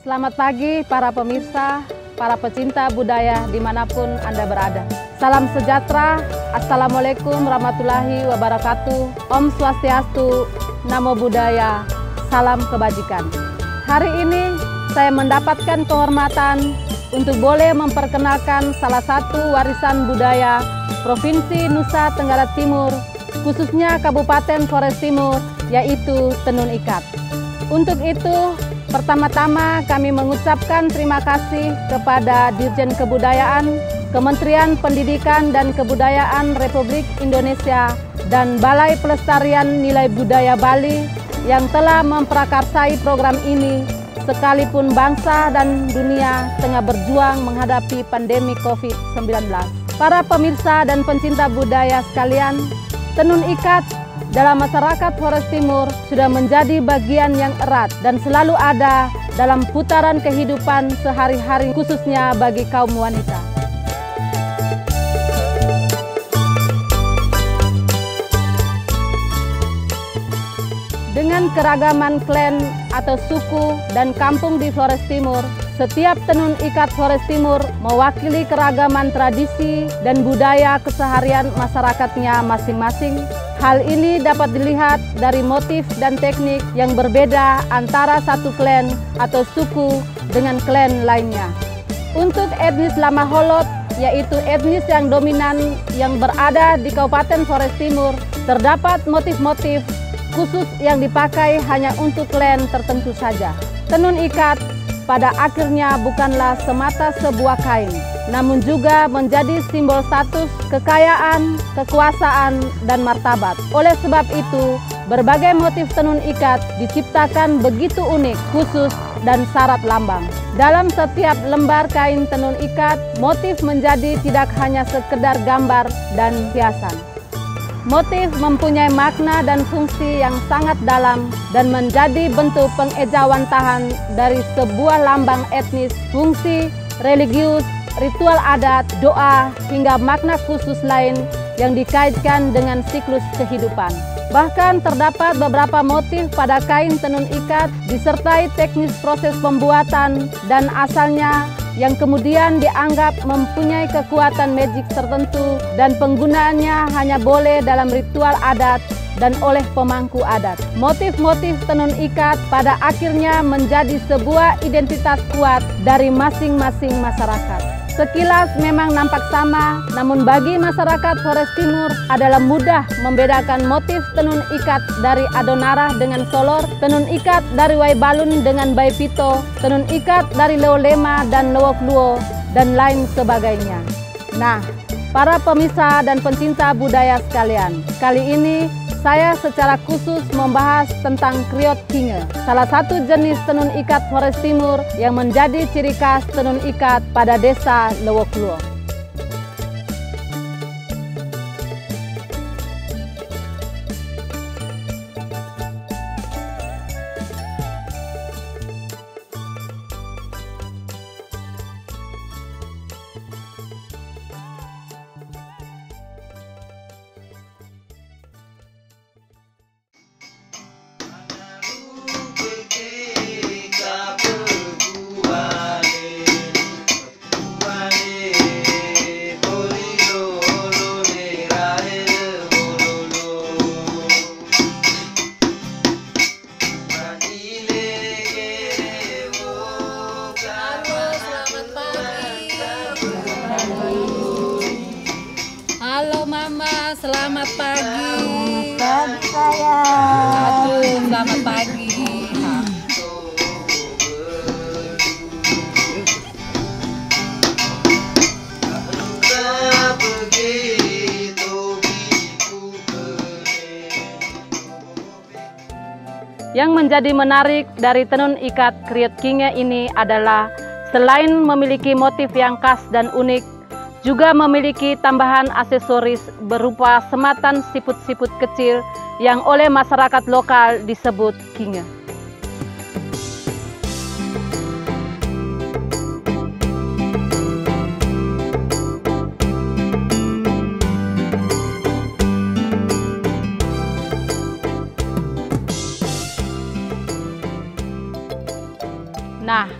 Selamat pagi para pemirsa, para pecinta budaya dimanapun Anda berada. Salam sejahtera, Assalamualaikum warahmatullahi wabarakatuh. Om Swastiastu, Namo Buddhaya, salam kebajikan. Hari ini saya mendapatkan kehormatan untuk boleh memperkenalkan salah satu warisan budaya Provinsi Nusa Tenggara Timur, khususnya Kabupaten Flores Timur, yaitu tenun ikat. Untuk itu, pertama-tama kami mengucapkan terima kasih kepada Dirjen Kebudayaan, Kementerian Pendidikan dan Kebudayaan Republik Indonesia, dan Balai Pelestarian Nilai Budaya Bali yang telah memprakarsai program ini, sekalipun bangsa dan dunia tengah berjuang menghadapi pandemi COVID-19. Para pemirsa dan pencinta budaya sekalian, tenun ikat dalam masyarakat Flores Timur sudah menjadi bagian yang erat dan selalu ada dalam putaran kehidupan sehari-hari, khususnya bagi kaum wanita. Dengan keragaman klan atau suku dan kampung di Flores Timur, setiap tenun ikat Flores Timur mewakili keragaman tradisi dan budaya keseharian masyarakatnya masing-masing. Hal ini dapat dilihat dari motif dan teknik yang berbeda antara satu klan atau suku dengan klan lainnya. Untuk etnis Lama Holot, yaitu etnis yang dominan yang berada di Kabupaten Flores Timur, terdapat motif-motif khusus yang dipakai hanya untuk klan tertentu saja. Tenun ikat pada akhirnya bukanlah semata sebuah kain, namun juga menjadi simbol status, kekayaan, kekuasaan, dan martabat. Oleh sebab itu, berbagai motif tenun ikat diciptakan begitu unik, khusus, dan syarat lambang. Dalam setiap lembar kain tenun ikat, motif menjadi tidak hanya sekedar gambar dan hiasan. Motif mempunyai makna dan fungsi yang sangat dalam dan menjadi bentuk pengejawantahan dari sebuah lambang etnis, fungsi, religius, ritual adat, doa, hingga makna khusus lain yang dikaitkan dengan siklus kehidupan. Bahkan terdapat beberapa motif pada kain tenun ikat disertai teknis proses pembuatan dan asalnya yang kemudian dianggap mempunyai kekuatan magik tertentu dan penggunaannya hanya boleh dalam ritual adat dan oleh pemangku adat. Motif-motif tenun ikat pada akhirnya menjadi sebuah identitas kuat dari masing-masing masyarakat. Sekilas memang nampak sama, namun bagi masyarakat Flores Timur adalah mudah membedakan motif tenun ikat dari Adonarah dengan Solor, tenun ikat dari Waibalun dengan Baipito, tenun ikat dari Leolema dan Lewokluo, dan lain sebagainya. Nah, para pemirsa dan pencinta budaya sekalian, kali ini saya secara khusus membahas tentang Kriot Kinge, salah satu jenis tenun ikat Flores Timur yang menjadi ciri khas tenun ikat pada desa Lewokluo. Halo Mama, selamat pagi. Selamat pagi sayang. Aduh, selamat pagi. Yang menjadi menarik dari tenun ikat Kriot Kinge ini adalah selain memiliki motif yang khas dan unik, juga memiliki tambahan aksesoris berupa sematan siput-siput kecil yang oleh masyarakat lokal disebut kinge. Nah,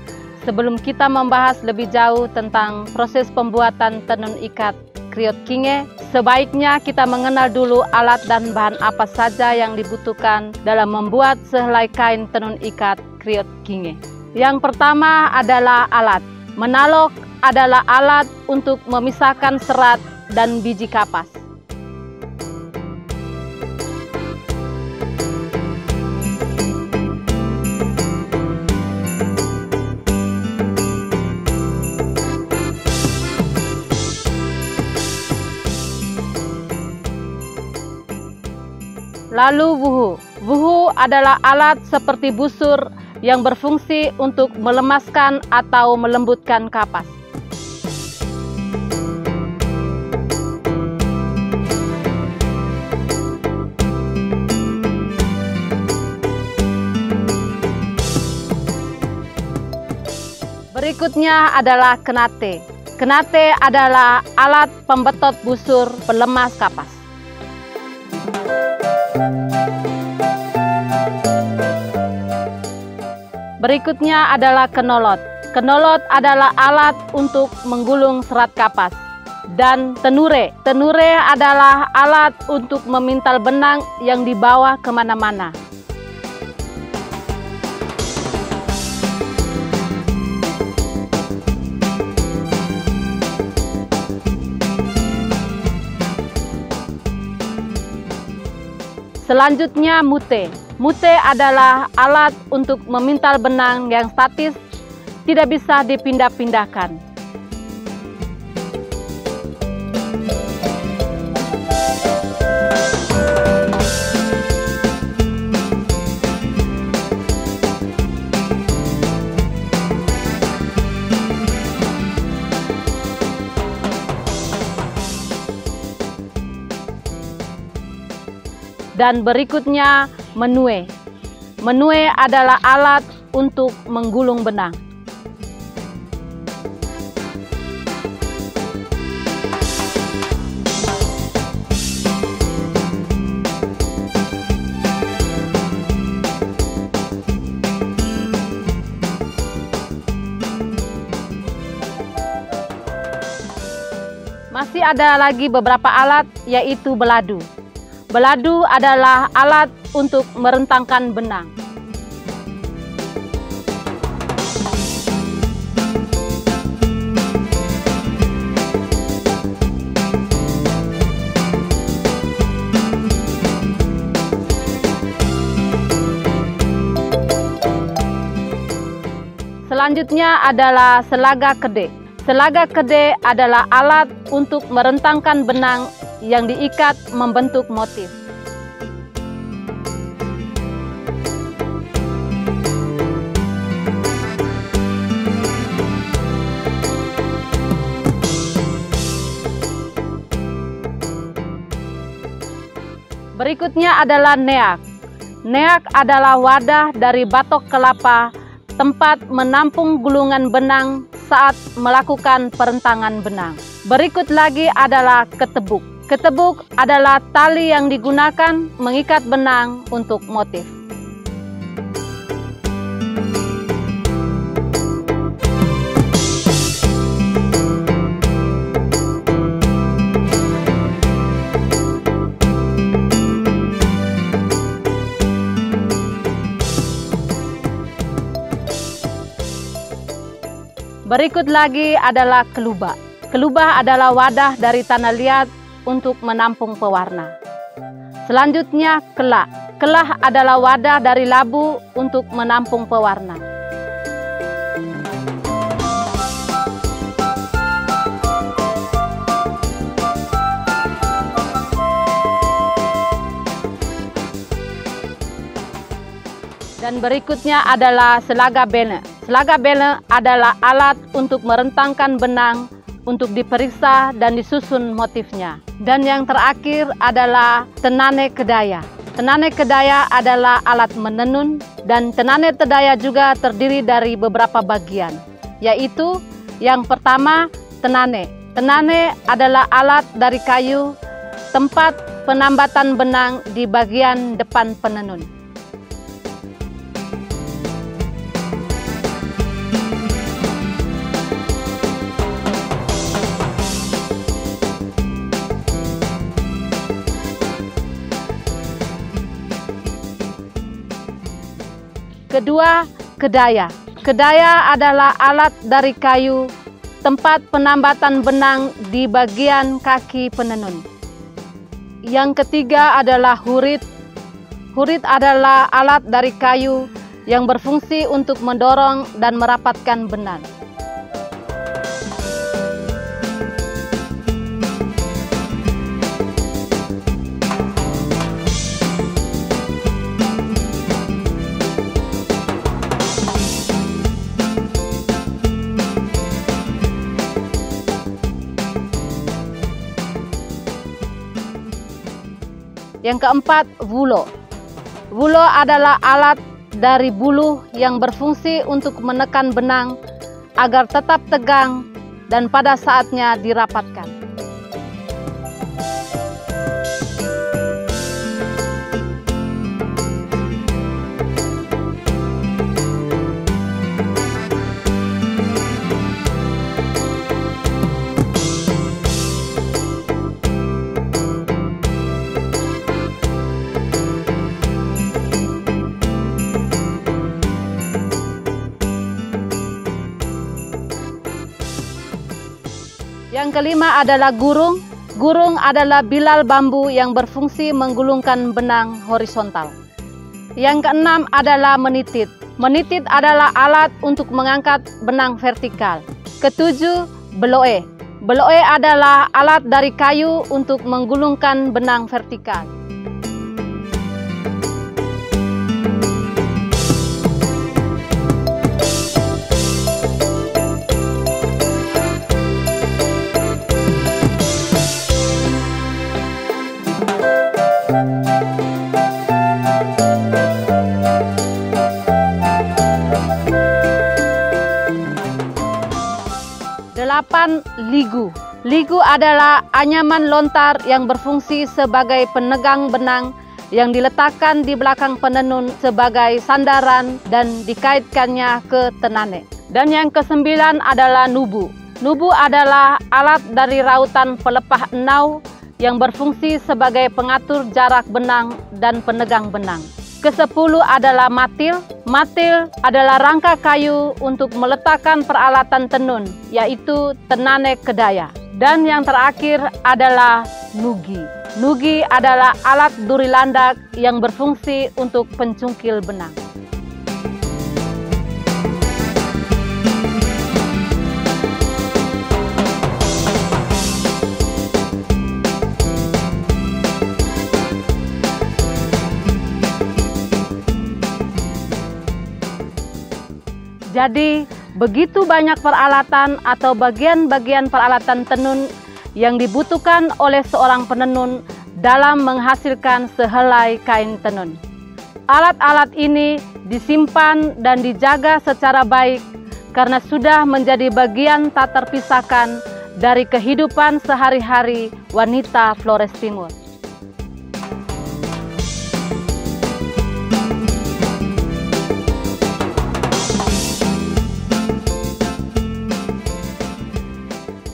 sebelum kita membahas lebih jauh tentang proses pembuatan tenun ikat Kriot Kinge, sebaiknya kita mengenal dulu alat dan bahan apa saja yang dibutuhkan dalam membuat sehelai kain tenun ikat Kriot Kinge. Yang pertama adalah alat. Menalok adalah alat untuk memisahkan serat dan biji kapas. Lalu wuhu. Wuhu adalah alat seperti busur yang berfungsi untuk melemaskan atau melembutkan kapas. Berikutnya adalah kenate. Kenate adalah alat pembetot busur pelemas kapas. Berikutnya adalah kenolot. Kenolot adalah alat untuk menggulung serat kapas. Dan tenure. Tenure adalah alat untuk memintal benang yang dibawa kemana-mana. Selanjutnya mute. Mute adalah alat untuk memintal benang yang statis, tidak bisa dipindah-pindahkan. Dan berikutnya menue. Menue adalah alat untuk menggulung benang. Masih ada lagi beberapa alat, yaitu beladu. Beladu adalah alat untuk merentangkan benang. Selanjutnya adalah selaga kede. Selaga kede adalah alat untuk merentangkan benang yang diikat membentuk motif. Berikutnya adalah neak. Neak adalah wadah dari batok kelapa, tempat menampung gulungan benang saat melakukan perentangan benang. Berikut lagi adalah ketebuk. Ketebuk adalah tali yang digunakan mengikat benang untuk motif. Berikut lagi adalah kelubah. Kelubah adalah wadah dari tanah liat untuk menampung pewarna. Selanjutnya kelah. Kelah adalah wadah dari labu untuk menampung pewarna. Dan berikutnya adalah selaga bele. Selaga bele adalah alat untuk merentangkan benang untuk diperiksa dan disusun motifnya. Dan yang terakhir adalah tenane kedaya. Tenane kedaya adalah alat menenun, dan tenane kedaya juga terdiri dari beberapa bagian, yaitu yang pertama tenane. Tenane adalah alat dari kayu, tempat penambatan benang di bagian depan penenun. kedua, kedaya. Kedaya adalah alat dari kayu, tempat penambatan benang di bagian kaki penenun. Yang ketiga adalah hurit. Hurit adalah alat dari kayu yang berfungsi untuk mendorong dan merapatkan benang. Yang keempat, wulo. Wulo adalah alat dari buluh yang berfungsi untuk menekan benang agar tetap tegang dan pada saatnya dirapatkan. Yang kelima adalah gurung. Gurung adalah bilal bambu yang berfungsi menggulungkan benang horizontal. Yang keenam adalah menitit. Menitit adalah alat untuk mengangkat benang vertikal. Ketujuh, beloe. Beloe adalah alat dari kayu untuk menggulungkan benang vertikal. Delapan, ligu. Ligu adalah anyaman lontar yang berfungsi sebagai penegang benang yang diletakkan di belakang penenun sebagai sandaran dan dikaitkannya ke tenane. Dan yang kesembilan adalah nubu. Nubu adalah alat dari rautan pelepah enau yang berfungsi sebagai pengatur jarak benang dan penegang benang. Kesepuluh adalah matil. Matil adalah rangka kayu untuk meletakkan peralatan tenun, yaitu tenane kedaya. Dan yang terakhir adalah nugi. Nugi adalah alat duri landak yang berfungsi untuk pencungkil benang. Jadi, begitu banyak peralatan atau bagian-bagian peralatan tenun yang dibutuhkan oleh seorang penenun dalam menghasilkan sehelai kain tenun. Alat-alat ini disimpan dan dijaga secara baik karena sudah menjadi bagian tak terpisahkan dari kehidupan sehari-hari wanita Flores Timur.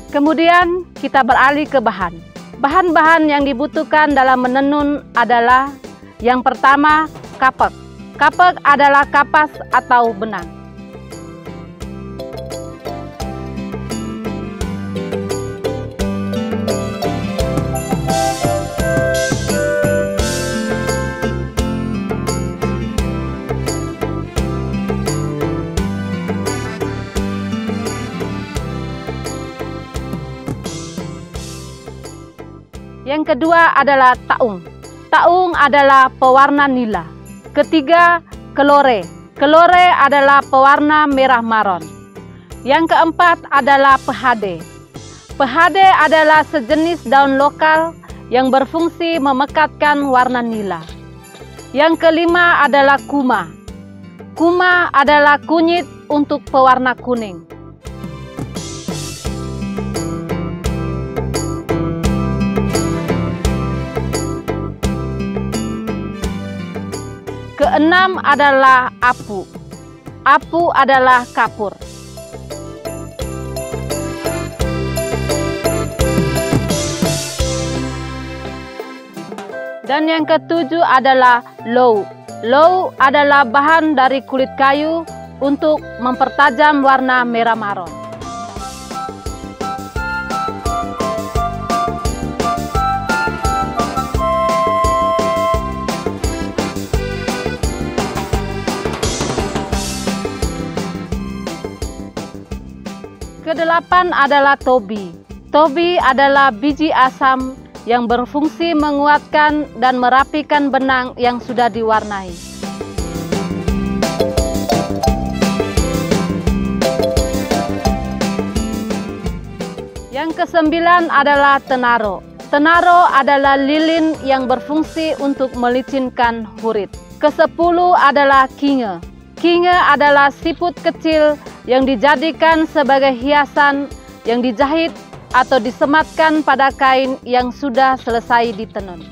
Kemudian kita beralih ke bahan. Bahan-bahan yang dibutuhkan dalam menenun adalah yang pertama, kapek. Kapek adalah kapas atau benang. Yang kedua adalah taung. Taung adalah pewarna nila. Ketiga, kelore. Kelore adalah pewarna merah maron. Yang keempat adalah pehade. Pehade adalah sejenis daun lokal yang berfungsi memekatkan warna nila. Yang kelima adalah kuma. Kuma adalah kunyit untuk pewarna kuning. Keenam adalah apu. Apu adalah kapur. Dan yang ketujuh adalah lou. Low adalah bahan dari kulit kayu untuk mempertajam warna merah maron. Kedelapan adalah tobi. Tobi adalah biji asam yang berfungsi menguatkan dan merapikan benang yang sudah diwarnai. Yang kesembilan adalah tenaro. Tenaro adalah lilin yang berfungsi untuk melicinkan hurit. Kesepuluh adalah kinge. Kinge adalah siput kecil yang dijadikan sebagai hiasan yang dijahit atau disematkan pada kain yang sudah selesai ditenun.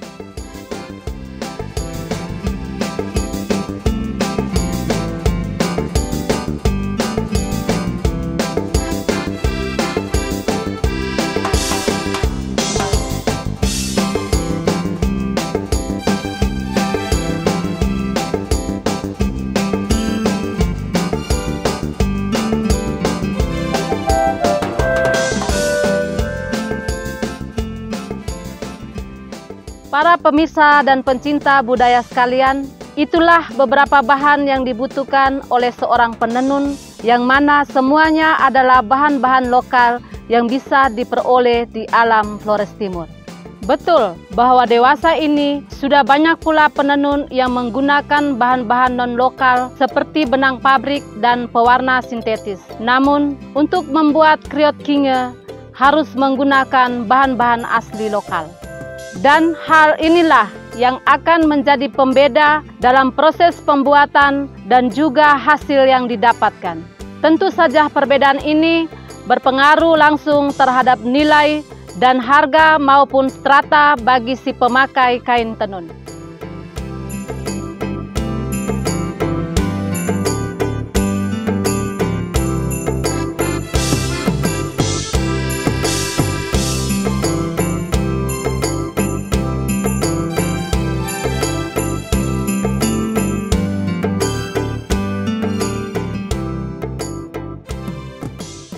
Para pemirsa dan pencinta budaya sekalian, itulah beberapa bahan yang dibutuhkan oleh seorang penenun, yang mana semuanya adalah bahan-bahan lokal yang bisa diperoleh di alam Flores Timur. Betul bahwa dewasa ini sudah banyak pula penenun yang menggunakan bahan-bahan non-lokal seperti benang pabrik dan pewarna sintetis. Namun, untuk membuat kriot kinge harus menggunakan bahan-bahan asli lokal. Dan hal inilah yang akan menjadi pembeda dalam proses pembuatan dan juga hasil yang didapatkan. Tentu saja perbedaan ini berpengaruh langsung terhadap nilai dan harga maupun strata bagi si pemakai kain tenun.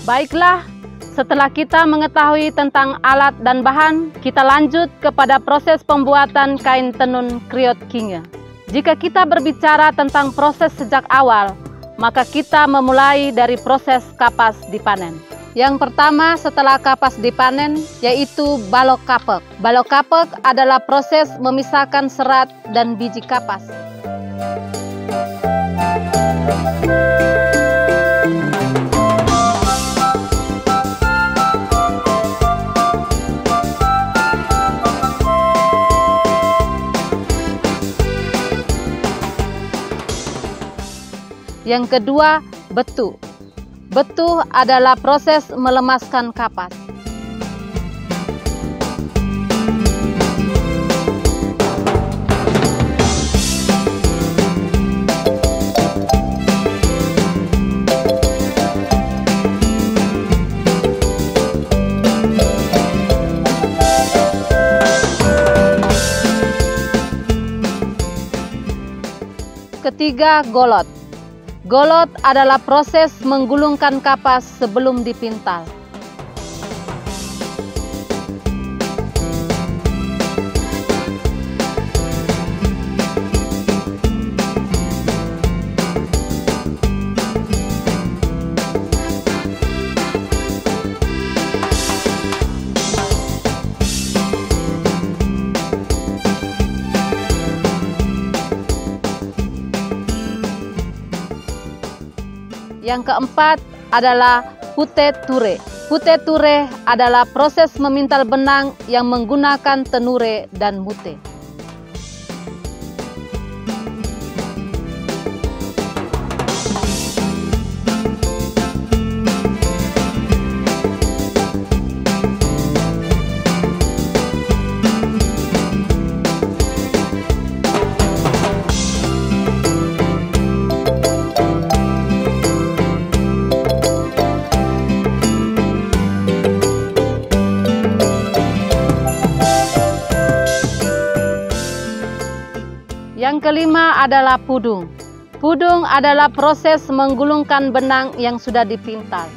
Baiklah, setelah kita mengetahui tentang alat dan bahan, kita lanjut kepada proses pembuatan kain tenun kriot kinge. Jika kita berbicara tentang proses sejak awal, maka kita memulai dari proses kapas dipanen. Yang pertama setelah kapas dipanen, yaitu balok kapek. Balok kapek adalah proses memisahkan serat dan biji kapas. Yang kedua, betu. Betu adalah proses melemaskan kapas. Ketiga, golot. Golot adalah proses menggulungkan kapas sebelum dipintal. Yang keempat adalah pute ture. Pute ture adalah proses memintal benang yang menggunakan tenure dan mute. Yang kelima adalah pudung. Pudung adalah proses menggulungkan benang yang sudah dipintal.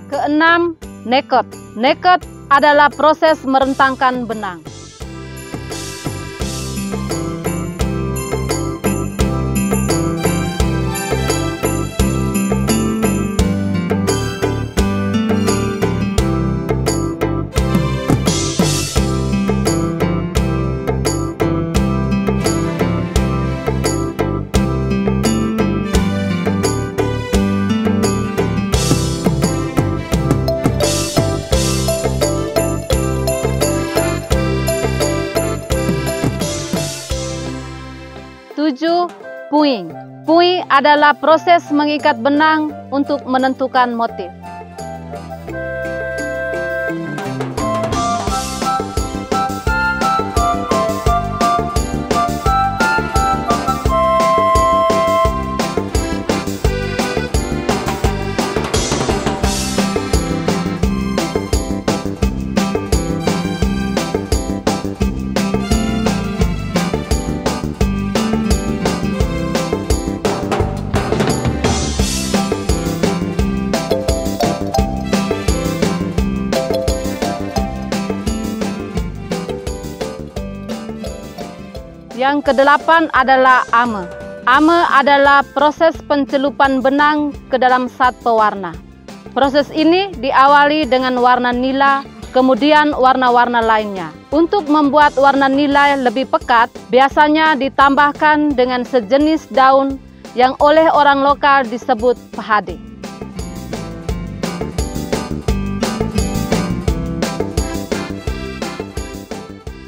Keenam, nekot. Nekot adalah proses merentangkan benang. Tujuh, puing. Puing adalah proses mengikat benang untuk menentukan motif. Yang kedelapan adalah ame. Ame adalah proses pencelupan benang ke dalam zat pewarna. Proses ini diawali dengan warna nila, kemudian warna-warna lainnya. Untuk membuat warna nila lebih pekat, biasanya ditambahkan dengan sejenis daun yang oleh orang lokal disebut pahade.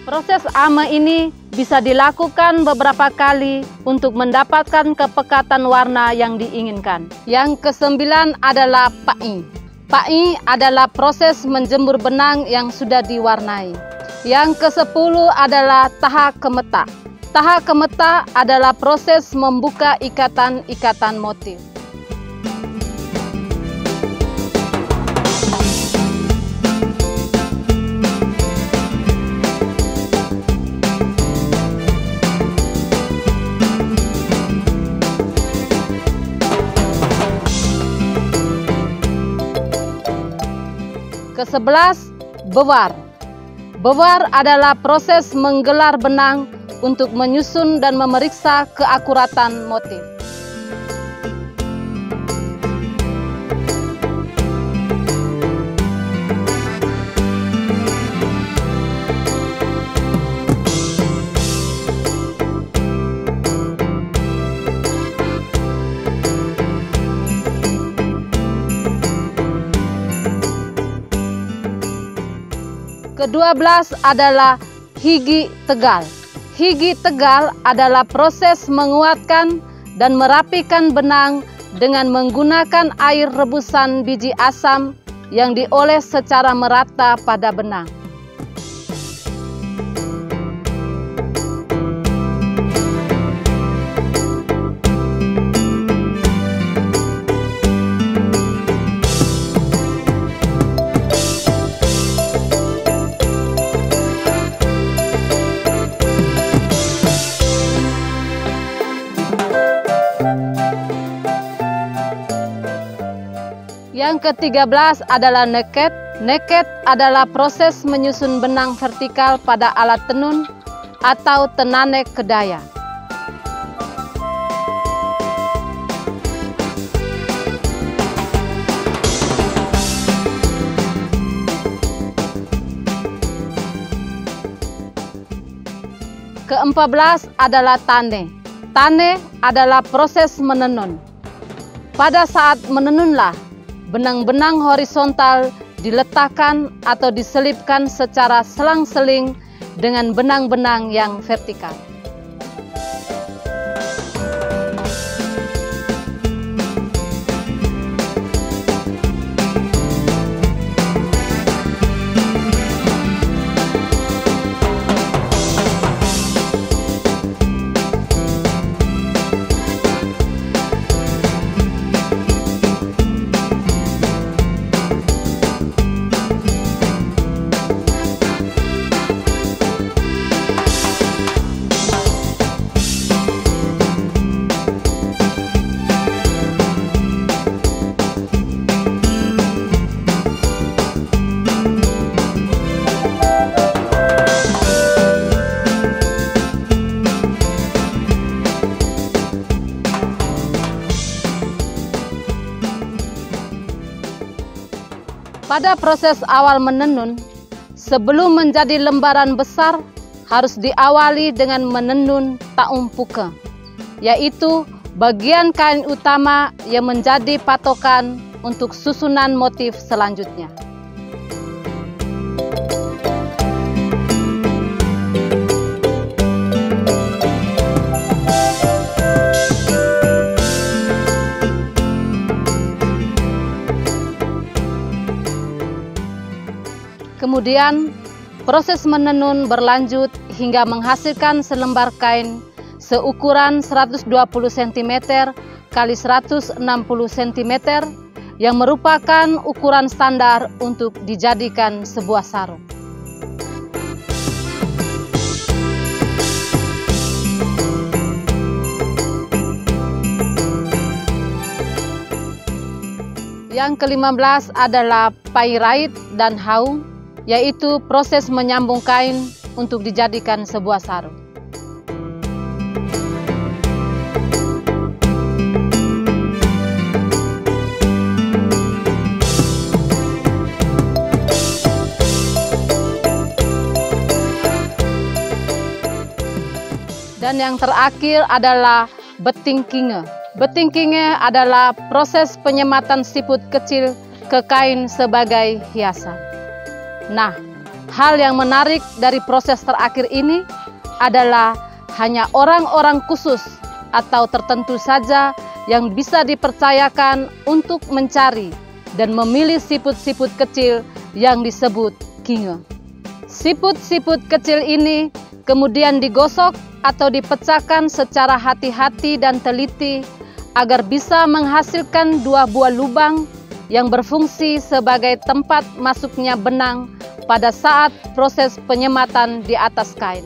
Proses ame ini bisa dilakukan beberapa kali untuk mendapatkan kepekatan warna yang diinginkan. Yang kesembilan adalah pai. Pai adalah proses menjemur benang yang sudah diwarnai. Yang kesepuluh adalah taha kemeta. Taha kemeta adalah proses membuka ikatan-ikatan motif. Kesebelas, bewar. Bewar adalah proses menggelar benang untuk menyusun dan memeriksa keakuratan motif. Ke-12 adalah higi tegal. Higi tegal adalah proses menguatkan dan merapikan benang dengan menggunakan air rebusan biji asam yang dioles secara merata pada benang. Yang ke-13 adalah neket. Neket adalah proses menyusun benang vertikal pada alat tenun atau tenane kedaya. Ke-14 adalah tane. Tane adalah proses menenun. Pada saat menenunlah, benang-benang horizontal diletakkan atau diselipkan secara selang-seling dengan benang-benang yang vertikal. Pada proses awal menenun, sebelum menjadi lembaran besar, harus diawali dengan menenun taumpuke, yaitu bagian kain utama yang menjadi patokan untuk susunan motif selanjutnya. Kemudian, proses menenun berlanjut hingga menghasilkan selembar kain seukuran 120 cm x 160 cm yang merupakan ukuran standar untuk dijadikan sebuah sarung. Yang ke-15 adalah pairait dan haung, yaitu proses menyambung kain untuk dijadikan sebuah sarung. Dan yang terakhir adalah beting kinge. Beting kinge adalah proses penyematan siput kecil ke kain sebagai hiasan. Nah, hal yang menarik dari proses terakhir ini adalah hanya orang-orang khusus atau tertentu saja yang bisa dipercayakan untuk mencari dan memilih siput-siput kecil yang disebut kinge. Siput-siput kecil ini kemudian digosok atau dipecahkan secara hati-hati dan teliti agar bisa menghasilkan 2 buah lubang yang berfungsi sebagai tempat masuknya benang pada saat proses penyematan di atas kain.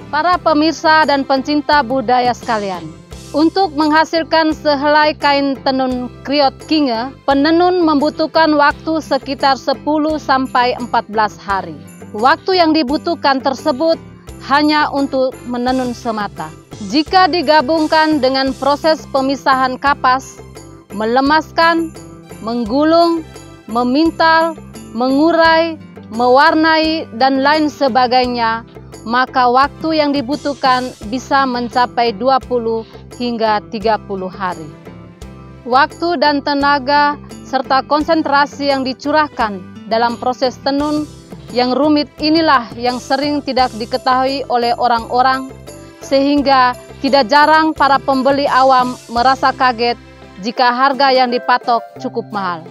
Para pemirsa dan pencinta budaya sekalian, untuk menghasilkan sehelai kain tenun kriot kinge, penenun membutuhkan waktu sekitar 10-14 hari. Waktu yang dibutuhkan tersebut hanya untuk menenun semata. Jika digabungkan dengan proses pemisahan kapas, melemaskan, menggulung, memintal, mengurai, mewarnai, dan lain sebagainya, maka waktu yang dibutuhkan bisa mencapai 20 hingga 30 hari. Waktu dan tenaga serta konsentrasi yang dicurahkan dalam proses tenun yang rumit inilah yang sering tidak diketahui oleh orang-orang, sehingga tidak jarang para pembeli awam merasa kaget jika harga yang dipatok cukup mahal.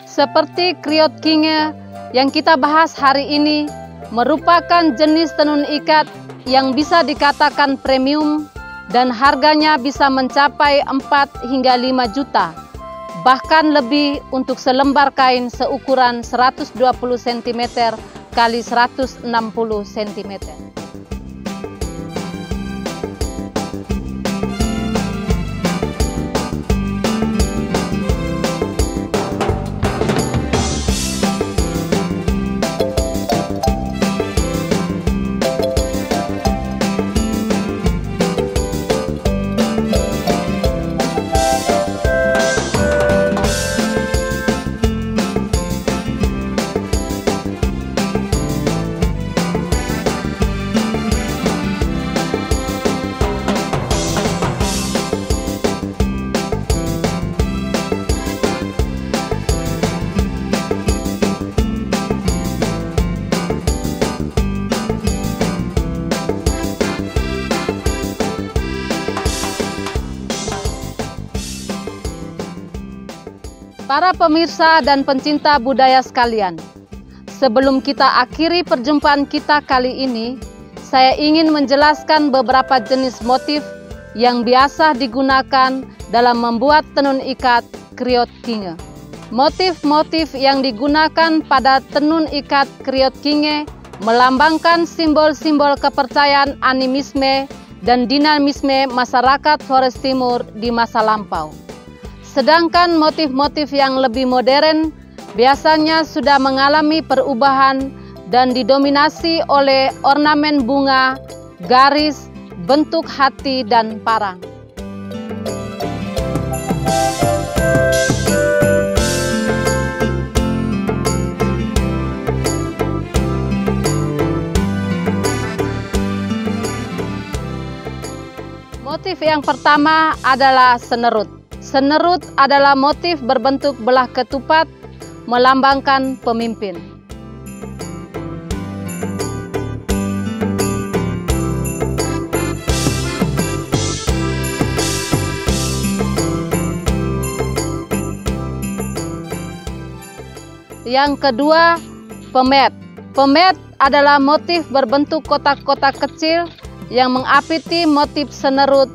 Seperti kriot kinge yang kita bahas hari ini, merupakan jenis tenun ikat yang bisa dikatakan premium dan harganya bisa mencapai 4 hingga 5 juta, bahkan lebih untuk selembar kain seukuran 120 cm x 160 cm. Para pemirsa dan pencinta budaya sekalian, sebelum kita akhiri perjumpaan kita kali ini, saya ingin menjelaskan beberapa jenis motif yang biasa digunakan dalam membuat tenun ikat Kriot Kinge. Motif-motif yang digunakan pada tenun ikat Kriot Kinge melambangkan simbol-simbol kepercayaan animisme dan dinamisme masyarakat Flores Timur di masa lampau. Sedangkan motif-motif yang lebih modern biasanya sudah mengalami perubahan dan didominasi oleh ornamen bunga, garis, bentuk hati, dan parang. Motif yang pertama adalah senerut. Senerut adalah motif berbentuk belah ketupat, melambangkan pemimpin. Yang kedua, pemet. Pemet adalah motif berbentuk kotak-kotak kecil yang mengapiti motif senerut,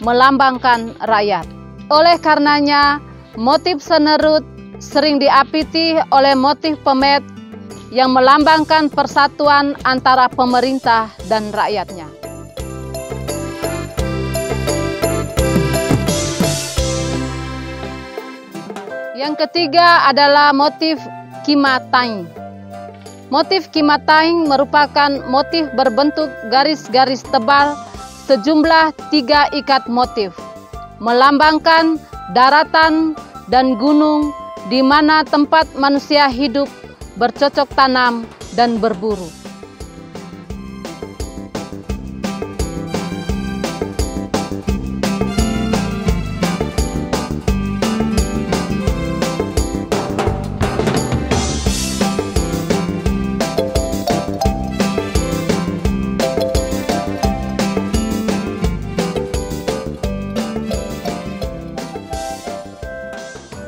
melambangkan rakyat. Oleh karenanya, motif senerut sering diapiti oleh motif pemet yang melambangkan persatuan antara pemerintah dan rakyatnya. Yang ketiga adalah motif kimataing. Motif kimataing merupakan motif berbentuk garis-garis tebal sejumlah 3 ikat motif, melambangkan daratan dan gunung di mana tempat manusia hidup, bercocok tanam, dan berburu.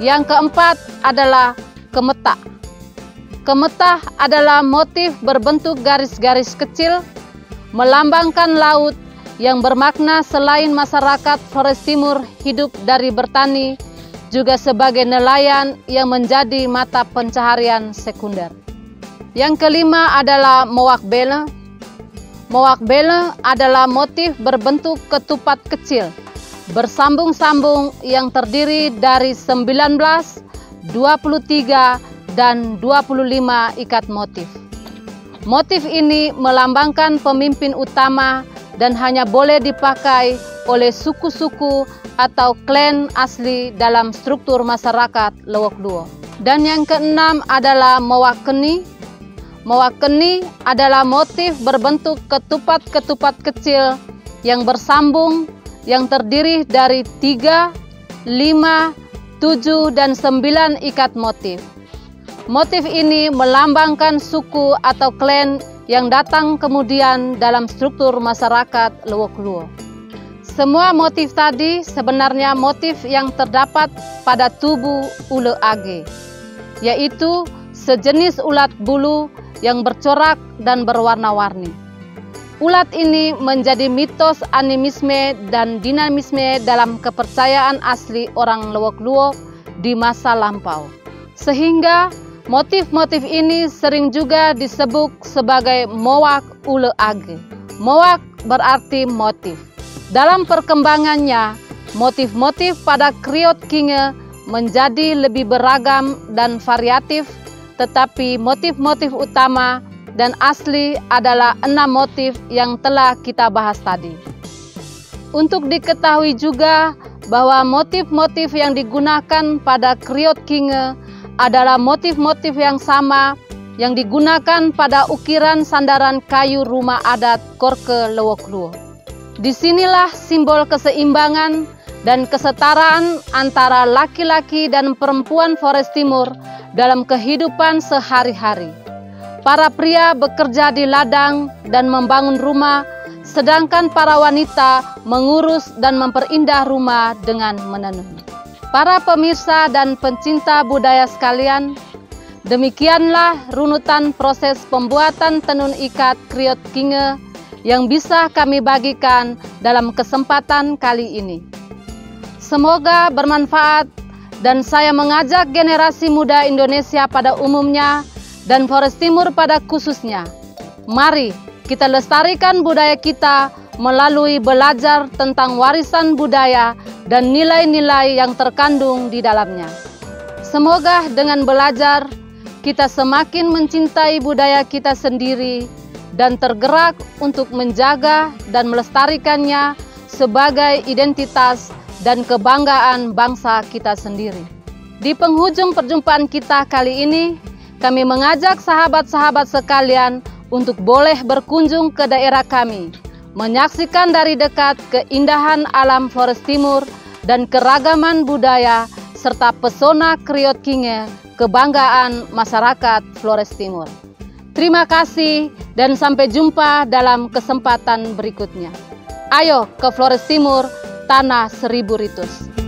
Yang keempat adalah kemetah. Kemetah adalah motif berbentuk garis-garis kecil, melambangkan laut yang bermakna selain masyarakat Flores Timur hidup dari bertani, juga sebagai nelayan yang menjadi mata pencaharian sekunder. Yang kelima adalah mowak bele. Mowak bele adalah motif berbentuk ketupat kecil, bersambung-sambung yang terdiri dari 19, 23, dan 25 ikat motif. Motif ini melambangkan pemimpin utama dan hanya boleh dipakai oleh suku-suku atau klan asli dalam struktur masyarakat Lewok Luo. Dan yang keenam adalah mowak keni. Mowak keni adalah motif berbentuk ketupat-ketupat kecil yang bersambung yang terdiri dari 3, 5, 7, dan 9 ikat motif. Motif ini melambangkan suku atau klan yang datang kemudian dalam struktur masyarakat Lewok Luo. Semua motif tadi sebenarnya motif yang terdapat pada tubuh ule age, yaitu sejenis ulat bulu yang bercorak dan berwarna-warni. Ulat ini menjadi mitos animisme dan dinamisme dalam kepercayaan asli orang Lewok Luo di masa lampau. Sehingga motif-motif ini sering juga disebut sebagai mowak ule age. Mowak berarti motif. Dalam perkembangannya, motif-motif pada Kriot Kinge menjadi lebih beragam dan variatif, tetapi motif-motif utama dan asli adalah 6 motif yang telah kita bahas tadi. Untuk diketahui juga bahwa motif-motif yang digunakan pada Kriot Kinge adalah motif-motif yang sama yang digunakan pada ukiran sandaran kayu rumah adat Korke Lewok Luo. Disinilah simbol keseimbangan dan kesetaraan antara laki-laki dan perempuan Flores Timur dalam kehidupan sehari-hari. Para pria bekerja di ladang dan membangun rumah, sedangkan para wanita mengurus dan memperindah rumah dengan menenun. Para pemirsa dan pencinta budaya sekalian, demikianlah runutan proses pembuatan tenun ikat kriot kinge yang bisa kami bagikan dalam kesempatan kali ini. Semoga bermanfaat dan saya mengajak generasi muda Indonesia pada umumnya dan Flores Timur pada khususnya. Mari kita lestarikan budaya kita melalui belajar tentang warisan budaya dan nilai-nilai yang terkandung di dalamnya. Semoga dengan belajar kita semakin mencintai budaya kita sendiri dan tergerak untuk menjaga dan melestarikannya sebagai identitas dan kebanggaan bangsa kita sendiri. Di penghujung perjumpaan kita kali ini, kami mengajak sahabat-sahabat sekalian untuk boleh berkunjung ke daerah kami, menyaksikan dari dekat keindahan alam Flores Timur dan keragaman budaya serta pesona kriot kinge, kebanggaan masyarakat Flores Timur. Terima kasih dan sampai jumpa dalam kesempatan berikutnya. Ayo ke Flores Timur, tanah 1000 ritus.